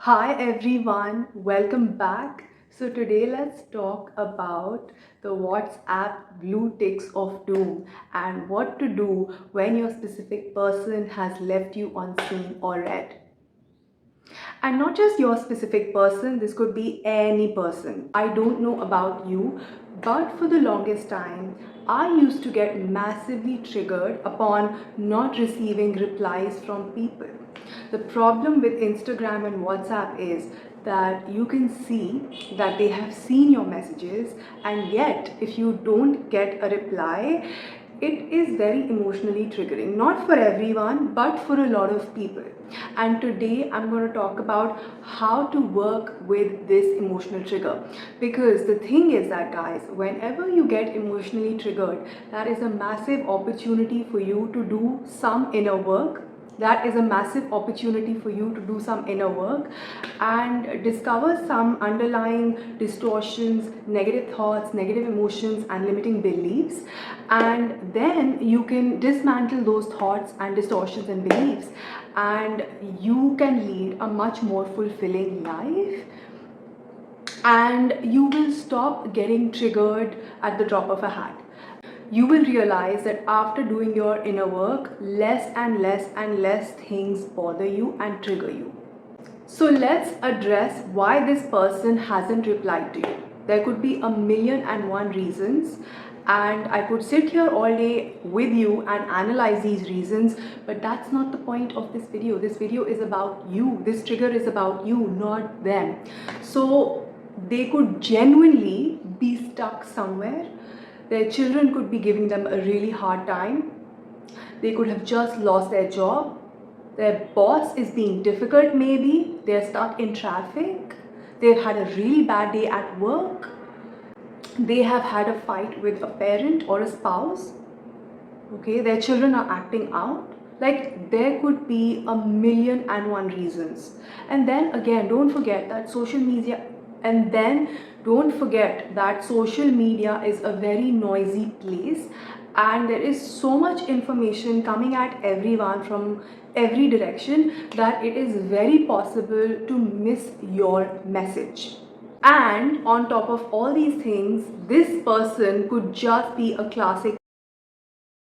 Hi everyone, welcome back. So today let's talk about the WhatsApp blue ticks of doom and what to do when your specific person has left you unseen or read. And not just your specific person, this could be any person. I don't know about you, but for the longest time, I used to get massively triggered upon not receiving replies from people. The problem with Instagram and WhatsApp is that you can see that they have seen your messages, and yet if you don't get a reply, it is very emotionally triggering, not for everyone but for a lot of people. And today I'm going to talk about how to work with this emotional trigger, because the thing is that, guys, whenever you get emotionally triggered, that is a massive opportunity for you to do some inner work. That is a massive opportunity for you to do some inner work and discover some underlying distortions, negative thoughts, negative emotions, and limiting beliefs. And then you can dismantle those thoughts and distortions and beliefs, and you can lead a much more fulfilling life. And you will stop getting triggered at the drop of a hat. You will realize that after doing your inner work, less and less and less things bother you and trigger you. So let's address why this person hasn't replied to you. There could be a million and one reasons, and I could sit here all day with you and analyze these reasons, but that's not the point of this video. This video is about you. This trigger is about you, not them. So they could genuinely be stuck somewhere. Their children could be giving them a really hard time. They could have just lost their job. Their boss is being difficult, maybe. They're stuck in traffic. They've had a really bad day at work. They have had a fight with a parent or a spouse. Okay, their children are acting out. Like, there could be a million and one reasons. And then again, don't forget that social media is a very noisy place, and there is so much information coming at everyone from every direction that it is very possible to miss your message. And on top of all these things, this person could just be a classic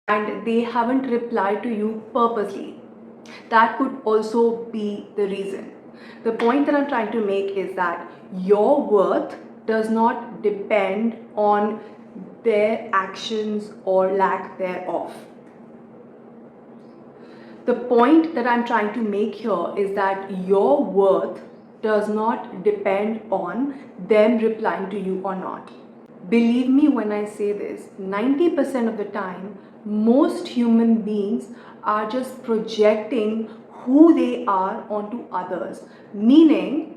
and they haven't replied to you purposely. That could also be the reason. The point that I'm trying to make is that your worth does not depend on their actions or lack thereof. The point that I'm trying to make here is that your worth does not depend on them replying to you or not. Believe me when I say this, 90% of the time, most human beings are just projecting who they are onto others. Meaning,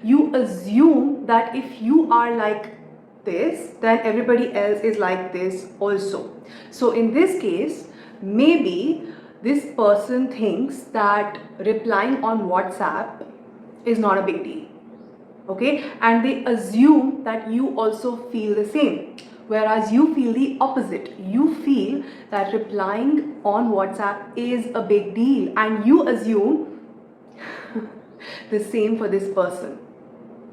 you assume that if you are like this, then everybody else is like this also. So in this case, maybe this person thinks that replying on WhatsApp is not a big deal. Okay, and they assume that you also feel the same, whereas you feel the opposite. You feel that replying on WhatsApp is a big deal, and you assume the same for this person,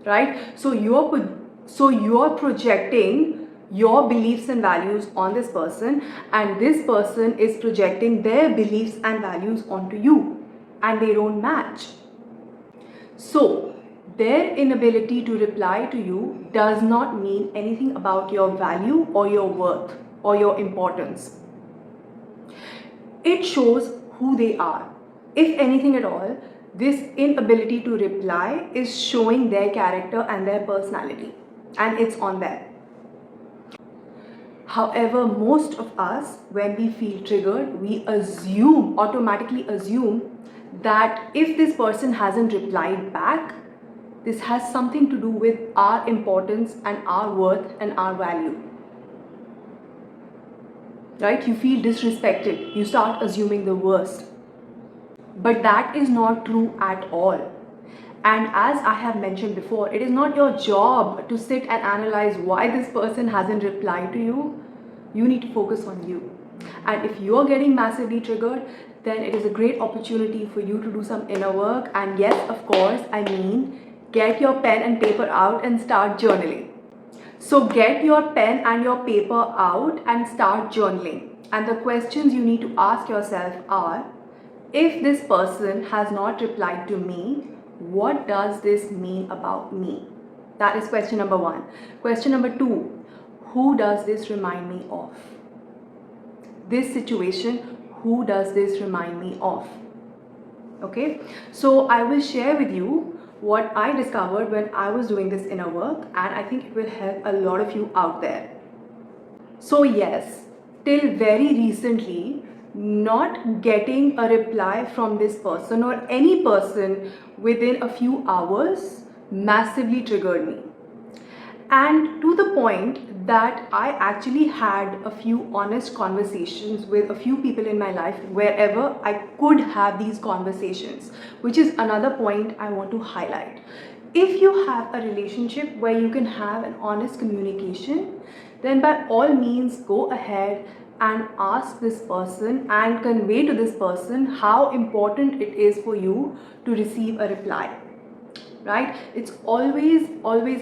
right? So you're projecting your beliefs and values on this person, and this person is projecting their beliefs and values onto you, and they don't match. So their inability to reply to you does not mean anything about your value or your worth or your importance. It shows who they are. If anything at all, this inability to reply is showing their character and their personality, and it's on them. However, most of us, when we feel triggered, we automatically assume that if this person hasn't replied back, this has something to do with our importance and our worth and our value. Right? You feel disrespected. You start assuming the worst. But that is not true at all. And as I have mentioned before, it is not your job to sit and analyze why this person hasn't replied to you. You need to focus on you. And if you're getting massively triggered, then it is a great opportunity for you to do some inner work. And yes, of course, I mean, get your pen and paper out and start journaling. So get your pen and your paper out and start journaling. And the questions you need to ask yourself are, if this person has not replied to me, what does this mean about me? That is question number 1. Question number 2, who does this remind me of? This situation, who does this remind me of? Okay, so I will share with you what I discovered when I was doing this inner work, and I think it will help a lot of you out there. So yes, till very recently, not getting a reply from this person or any person within a few hours massively triggered me. And to the point that I actually had a few honest conversations with a few people in my life wherever I could have these conversations, which is another point I want to highlight. If you have a relationship where you can have an honest communication, then by all means go ahead and ask this person and convey to this person how important it is for you to receive a reply. Right? It's always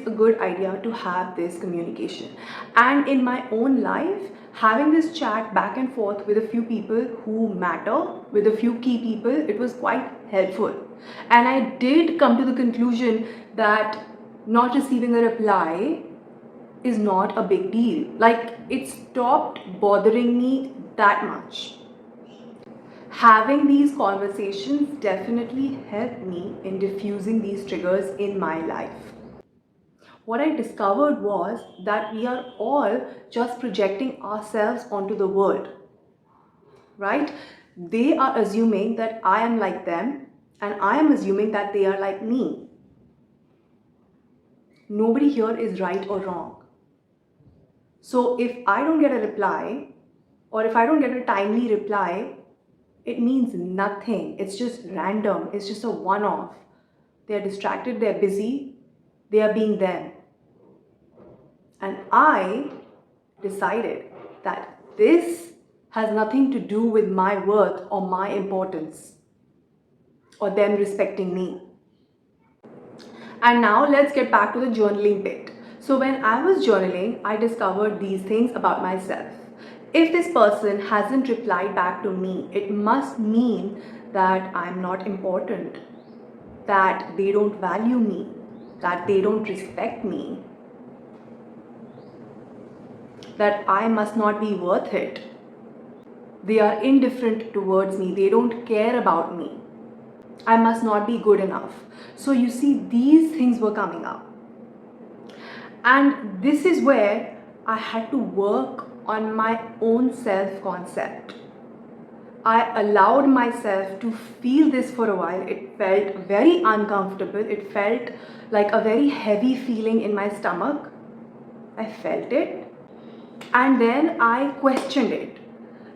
a good idea to have this communication. And in my own life, having this chat back and forth with a few people who matter, with a few key people, it was quite helpful. And I did come to the conclusion that not receiving a reply is not a big deal. Like, it stopped bothering me that much. Having these conversations definitely helped me in diffusing these triggers in my life. What I discovered was that we are all just projecting ourselves onto the world, right? They are assuming that I am like them, and I am assuming that they are like me. Nobody here is right or wrong. So if I don't get a reply, or if I don't get a timely reply, it means nothing. It's just random. It's just a one-off. They're distracted, they're busy, they are being them. And I decided that this has nothing to do with my worth or my importance or them respecting me. And now let's get back to the journaling bit. So when I was journaling, I discovered these things about myself. If this person hasn't replied back to me, it must mean that I'm not important, that they don't value me, that they don't respect me, that I must not be worth it. They are indifferent towards me, they don't care about me. I must not be good enough. So you see, these things were coming up. And this is where I had to work on my own self-concept. I allowed myself to feel this for a while. It felt very uncomfortable. It felt like a very heavy feeling in my stomach. I felt it. And then I questioned it.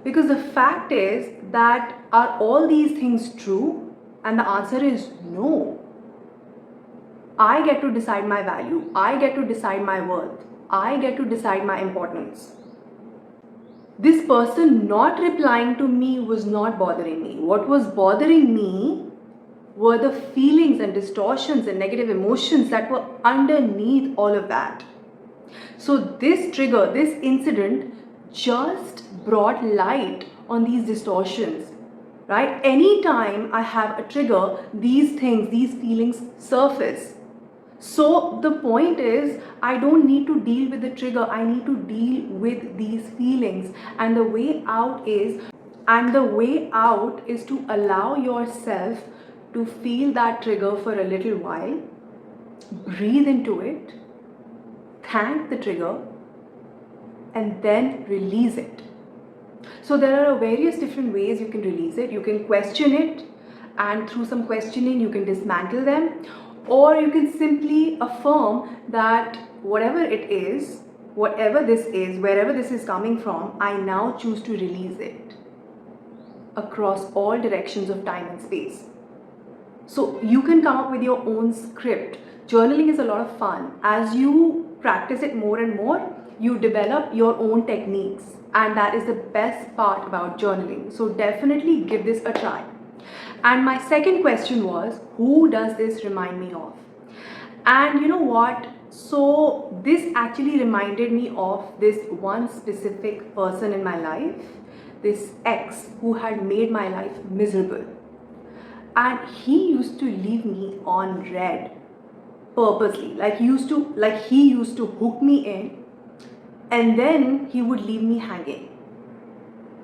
Because the fact is that, are all these things true? And the answer is no. I get to decide my value. I get to decide my worth. I get to decide my importance. This person not replying to me was not bothering me. What was bothering me were the feelings and distortions and negative emotions that were underneath all of that. So this trigger, this incident just brought light on these distortions, right? Anytime I have a trigger, these things, these feelings surface. So the point is, I don't need to deal with the trigger, I need to deal with these feelings. And the way out is to allow yourself to feel that trigger for a little while, breathe into it, thank the trigger, and then release it. So there are various different ways you can release it. You can question it, and through some questioning you can dismantle them. Or you can simply affirm that whatever it is, whatever this is, wherever this is coming from, I now choose to release it across all directions of time and space. So you can come up with your own script. Journaling is a lot of fun. As you practice it more and more, you develop your own techniques. and that is the best part about journaling. So definitely give this a try. And my second question was, who does this remind me of? And you know what? So this actually reminded me of this one specific person in my life, this ex who had made my life miserable. And he used to leave me on red purposely. He used to hook me in, and then he would leave me hanging.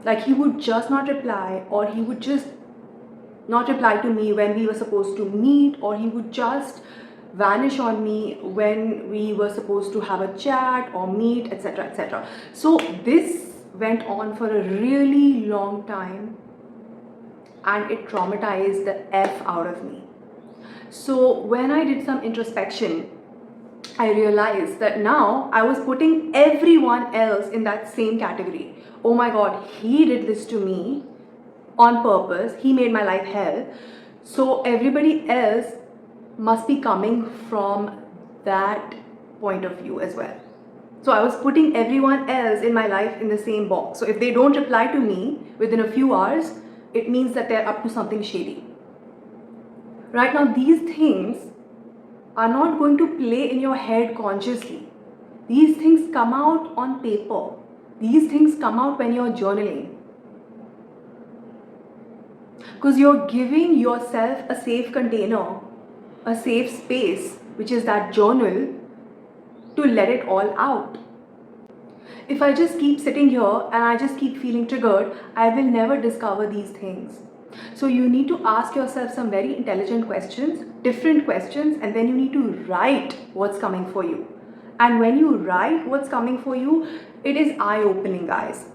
Like he would just not reply, or he would just not reply to me when we were supposed to meet, or he would just vanish on me when we were supposed to have a chat or meet, etc., etc. So this went on for a really long time, and it traumatized the F out of me. So when I did some introspection, I realized that now I was putting everyone else in that same category. Oh my god, he did this to me on purpose, he made my life hell. So everybody else must be coming from that point of view as well. So I was putting everyone else in my life in the same box. So if they don't reply to me within a few hours, it means that they're up to something shady. Right now, these things are not going to play in your head consciously. These things come out on paper. These things come out when you're journaling. Because you're giving yourself a safe container, a safe space, which is that journal, to let it all out. If I just keep sitting here and I just keep feeling triggered, I will never discover these things. So you need to ask yourself some very intelligent questions, different questions, and then you need to write what's coming for you. And when you write what's coming for you, it is eye-opening, guys.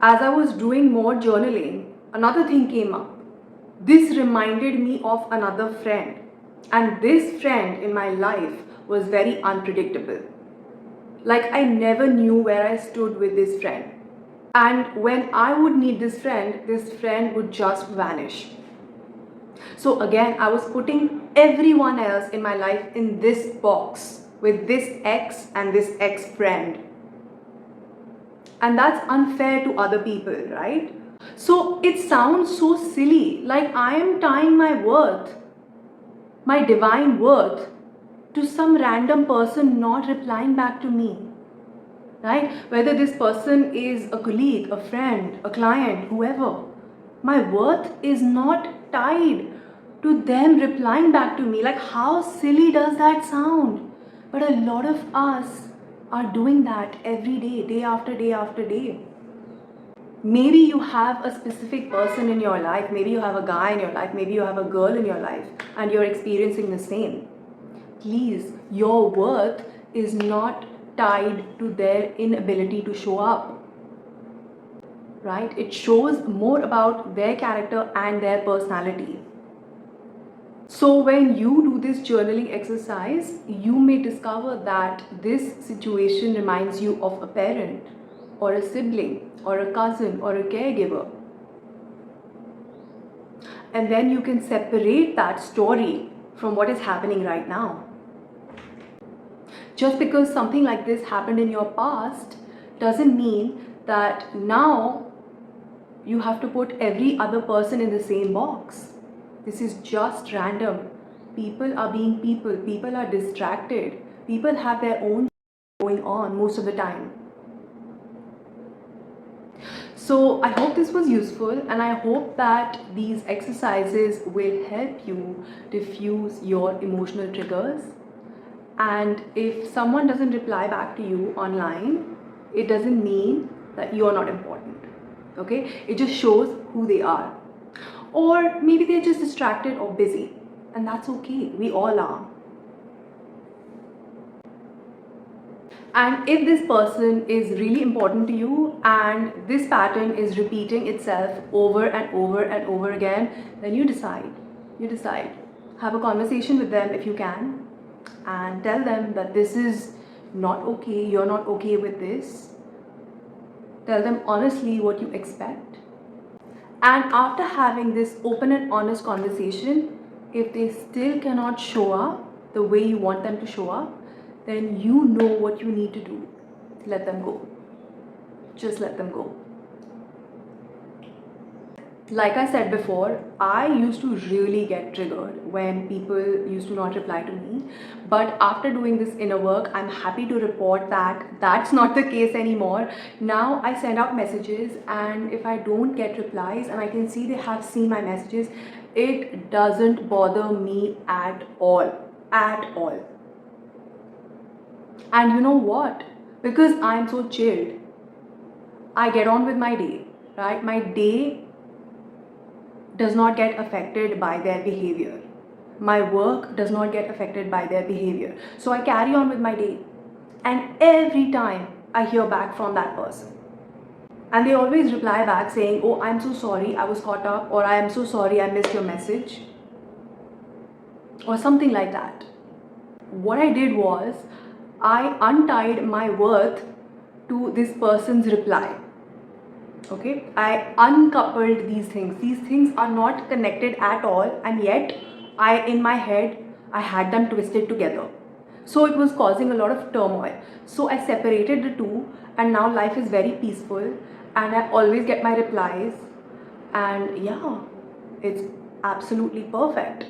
As I was doing more journaling, another thing came up. This reminded me of another friend. And this friend in my life was very unpredictable. Like I never knew where I stood with this friend. And when I would need this friend would just vanish. So again, I was putting everyone else in my life in this box with this ex and this ex friend. And that's unfair to other people, right? So it sounds so silly, like I am tying my worth, my divine worth, to some random person not replying back to me, right? Whether this person is a colleague, a friend, a client, whoever, my worth is not tied to them replying back to me. Like, how silly does that sound? But a lot of us are doing that every day, day after day after day. Maybe you have a specific person in your life, maybe you have a guy in your life, maybe you have a girl in your life, and you're experiencing the same. Please, your worth is not tied to their inability to show up, right? It shows more about their character and their personality. So when you do this journaling exercise, you may discover that this situation reminds you of a parent or a sibling or a cousin or a caregiver. And then you can separate that story from what is happening right now. Just because something like this happened in your past doesn't mean that now you have to put every other person in the same box. This is just random. People are being people. People are distracted. People have their own going on most of the time. So I hope this was useful, and I hope that these exercises will help you diffuse your emotional triggers. And if someone doesn't reply back to you online, it doesn't mean that you are not important. Okay? It just shows who they are. Or maybe they're just distracted or busy, and that's okay. We all are. And if this person is really important to you and this pattern is repeating itself over and over and over again, then you decide. Have a conversation with them if you can, and tell them that this is not okay, you're not okay with this. Tell them honestly what you expect. And after having this open and honest conversation, if they still cannot show up the way you want them to show up, then you know what you need to do. Let them go. just let them go. Like I said before, I used to really get triggered when people used to not reply to me. But after doing this inner work, I'm happy to report that that's not the case anymore. Now I send out messages, and if I don't get replies and I can see they have seen my messages, it doesn't bother me at all. At all. And you know what? Because I'm so chilled, I get on with my day, right? My day does not get affected by their behavior. My work does not get affected by their behavior. So I carry on with my day. And every time I hear back from that person, and they always reply back saying, "Oh, I'm so sorry, I was caught up," or "I am so sorry, I missed your message," or something like that. What I did was, I untied my worth to this person's reply. Okay, I uncoupled these things are not connected at all, and yet in my head I had them twisted together, so it was causing a lot of turmoil. So I separated the two, and now life is very peaceful, and I always get my replies, and yeah, it's absolutely perfect.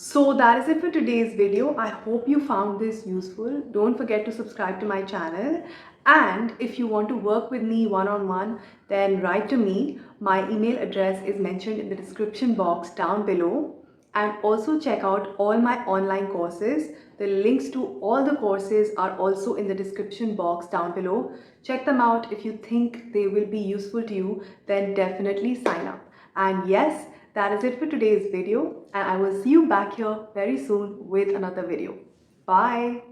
So that is it for today's video. I hope you found this useful. Don't forget to subscribe to my channel. And if you want to work with me one-on-one, then write to me. My email address is mentioned in the description box down below. And also check out all my online courses. The links to all the courses are also in the description box down below. Check them out. If you think they will be useful to you, then definitely sign up. And yes, that is it for today's video, and I will see you back here very soon with another video. Bye.